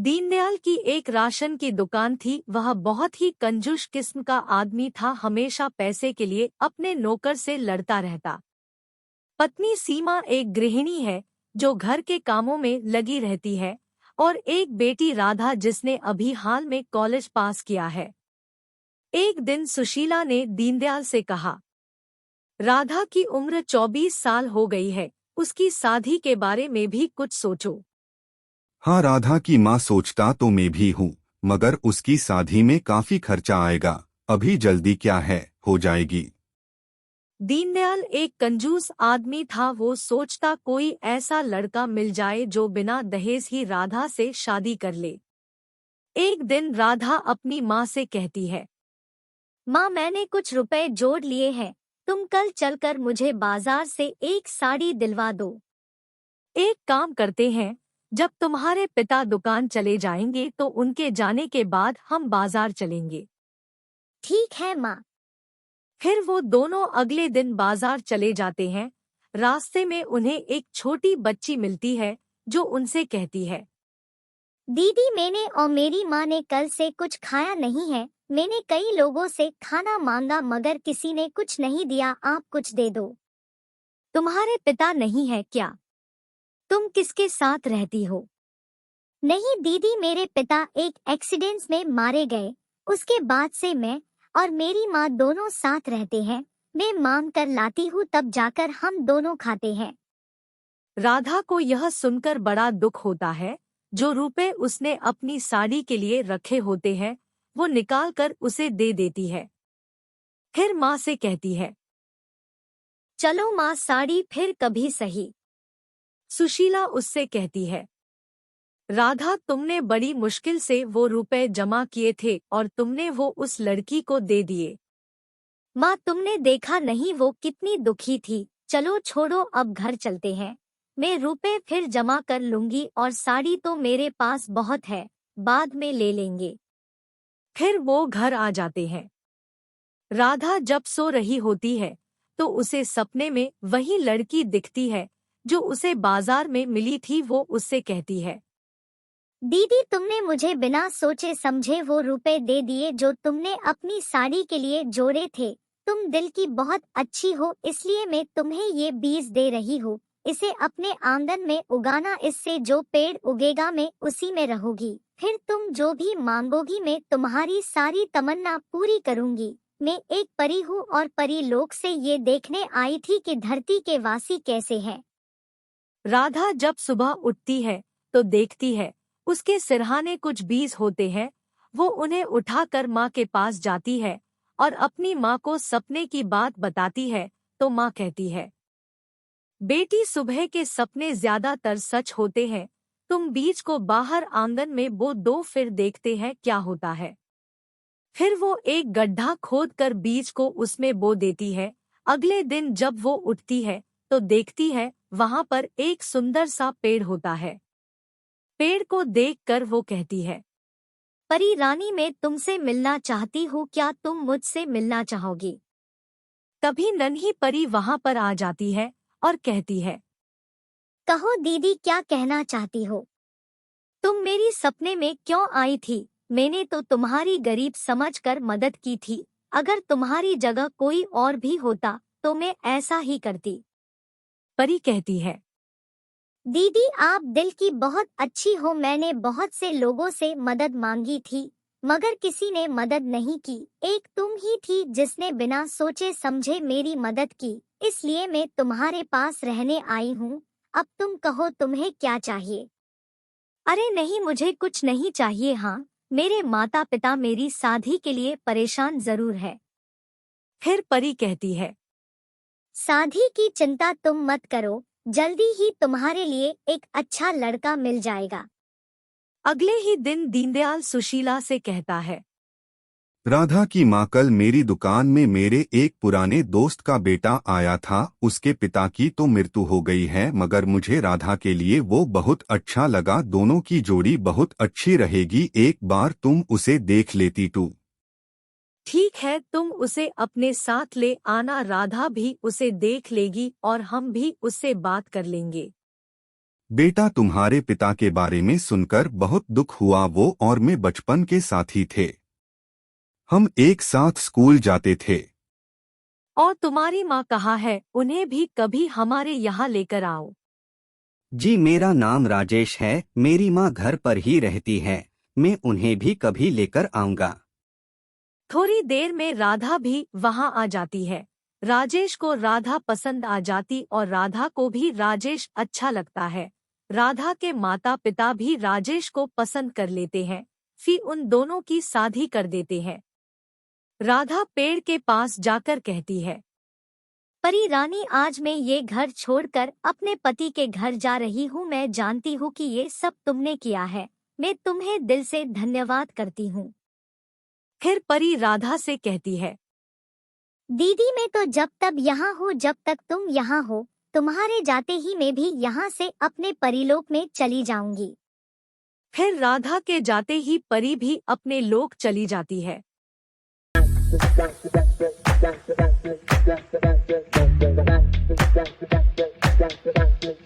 दीनदयाल की एक राशन की दुकान थी। वह बहुत ही कंजूस किस्म का आदमी था, हमेशा पैसे के लिए अपने नौकर से लड़ता रहता। पत्नी सीमा एक गृहिणी है जो घर के कामों में लगी रहती है, और एक बेटी राधा जिसने अभी हाल में कॉलेज पास किया है। एक दिन सुशीला ने दीनदयाल से कहा, राधा की उम्र 24 साल हो गई है, उसकी शादी के बारे में भी कुछ सोचो। हाँ, राधा की माँ सोचता तो मैं भी हूँ, मगर उसकी शादी में काफी खर्चा आएगा। अभी जल्दी क्या है, हो जाएगी। दीनदयाल एक कंजूस आदमी था। वो सोचता कोई ऐसा लड़का मिल जाए जो बिना दहेज ही राधा से शादी कर ले। एक दिन राधा अपनी माँ से कहती है, माँ, मैंने कुछ रुपए जोड़ लिए हैं, तुम कल चलकर मुझे बाजार से एक साड़ी दिलवा दो। एक काम करते हैं, जब तुम्हारे पिता दुकान चले जाएंगे तो उनके जाने के बाद हम बाजार चलेंगे। ठीक है माँ। फिर वो दोनों अगले दिन बाजार चले जाते हैं। रास्ते में उन्हें एक छोटी बच्ची मिलती है जो उनसे कहती है, दीदी, मैंने और मेरी माँ ने कल से कुछ खाया नहीं है। मैंने कई लोगों से खाना मांगा मगर किसी ने कुछ नहीं दिया, आप कुछ दे दो। तुम्हारे पिता नहीं है क्या? तुम किसके साथ रहती हो? नहीं दीदी, मेरे पिता एक एक्सीडेंट में मारे गए। उसके बाद से मैं और मेरी माँ दोनों साथ रहते हैं। मैं मांग कर लाती हूँ, तब जाकर हम दोनों खाते हैं। राधा को यह सुनकर बड़ा दुख होता है। जो रुपए उसने अपनी साड़ी के लिए रखे होते हैं वो निकाल कर उसे दे देती है। फिर माँ से कहती है, चलो माँ, साड़ी फिर कभी सही। सुशीला उससे कहती है, राधा, तुमने बड़ी मुश्किल से वो रुपए जमा किए थे और तुमने वो उस लड़की को दे दिए। माँ, तुमने देखा नहीं वो कितनी दुखी थी। चलो छोड़ो, अब घर चलते हैं। मैं रुपए फिर जमा कर लूंगी और साड़ी तो मेरे पास बहुत है, बाद में ले लेंगे। फिर वो घर आ जाते हैं। राधा जब सो रही होती है तो उसे सपने में वही लड़की दिखती है जो उसे बाजार में मिली थी। वो उससे कहती है, दीदी, तुमने मुझे बिना सोचे समझे वो रुपए दे दिए जो तुमने अपनी साड़ी के लिए जोड़े थे। तुम दिल की बहुत अच्छी हो, इसलिए मैं तुम्हें ये बीज दे रही हूँ। इसे अपने आंगन में उगाना, इससे जो पेड़ उगेगा मैं उसी में रहूंगी। फिर तुम जो भी मांगोगी मैं तुम्हारी सारी तमन्ना पूरी करूंगी। मैं एक परी हूँ और परी लोक से ये देखने आई थी कि धरती के वासी कैसे हैं। राधा जब सुबह उठती है तो देखती है उसके सिरहाने कुछ बीज होते हैं। वो उन्हें उठाकर माँ के पास जाती है और अपनी माँ को सपने की बात बताती है। तो माँ कहती है, बेटी, सुबह के सपने ज्यादातर सच होते हैं। तुम बीज को बाहर आंगन में बो दो, फिर देखते हैं क्या होता है। फिर वो एक गड्ढा खोदकर बीज को उसमें बो देती है। अगले दिन जब वो उठती है तो देखती है वहां पर एक सुंदर सा पेड़ होता है। पेड़ को देखकर वो कहती है, परी रानी, मैं तुमसे मिलना चाहती हूँ, क्या तुम मुझसे मिलना चाहोगी? तभी नन्ही परी वहां पर आ जाती है और कहती है, कहो दीदी, क्या कहना चाहती हो? तुम मेरी सपने में क्यों आई थी? मैंने तो तुम्हारी गरीब समझकर मदद की थी। अगर तुम्हारी जगह कोई और भी होता तो मैं ऐसा ही करती। परी कहती है, दीदी, आप दिल की बहुत अच्छी हो। मैंने बहुत से लोगों से मदद मांगी थी मगर किसी ने मदद नहीं की। एक तुम ही थी जिसने बिना सोचे समझे मेरी मदद की, इसलिए मैं तुम्हारे पास रहने आई हूँ। अब तुम कहो, तुम्हें क्या चाहिए? अरे नहीं, मुझे कुछ नहीं चाहिए। हाँ, मेरे माता पिता मेरी शादी के लिए परेशान जरूर है। फिर परी कहती है, शादी की चिंता तुम मत करो, जल्दी ही तुम्हारे लिए एक अच्छा लड़का मिल जाएगा। अगले ही दिन दीनदयाल सुशीला से कहता है, राधा की माँ, कल मेरी दुकान में मेरे एक पुराने दोस्त का बेटा आया था। उसके पिता की तो मृत्यु हो गई है, मगर मुझे राधा के लिए वो बहुत अच्छा लगा। दोनों की जोड़ी बहुत अच्छी रहेगी। एक बार तुम उसे देख लेती तो। ठीक है, तुम उसे अपने साथ ले आना। राधा भी उसे देख लेगी और हम भी उससे बात कर लेंगे। बेटा, तुम्हारे पिता के बारे में सुनकर बहुत दुख हुआ। वो और मैं बचपन के साथी थे। हम एक साथ स्कूल जाते थे। और तुम्हारी माँ कहाँ है? उन्हें भी कभी हमारे यहाँ लेकर आओ। जी, मेरा नाम राजेश है। मेरी माँ घर पर ही रहती है। मैं उन्हें भी कभी लेकर आऊंगा। थोड़ी देर में राधा भी वहाँ आ जाती है। राजेश को राधा पसंद आ जाती और राधा को भी राजेश अच्छा लगता है। राधा के माता पिता भी राजेश को पसंद कर लेते हैं, फिर उन दोनों की शादी कर देते हैं। राधा पेड़ के पास जाकर कहती है, परी रानी, आज मैं ये घर छोड़कर अपने पति के घर जा रही हूँ। मैं जानती हूँ कि ये सब तुमने किया है। मैं तुम्हें दिल से धन्यवाद करती हूँ। फिर परी राधा से कहती है, दीदी, मैं तो जब तक यहाँ हूँ जब तक तुम यहाँ हो। तुम्हारे जाते ही मैं भी यहाँ से अपने परीलोक में चली जाऊंगी। फिर राधा के जाते ही परी भी अपने लोक चली जाती है।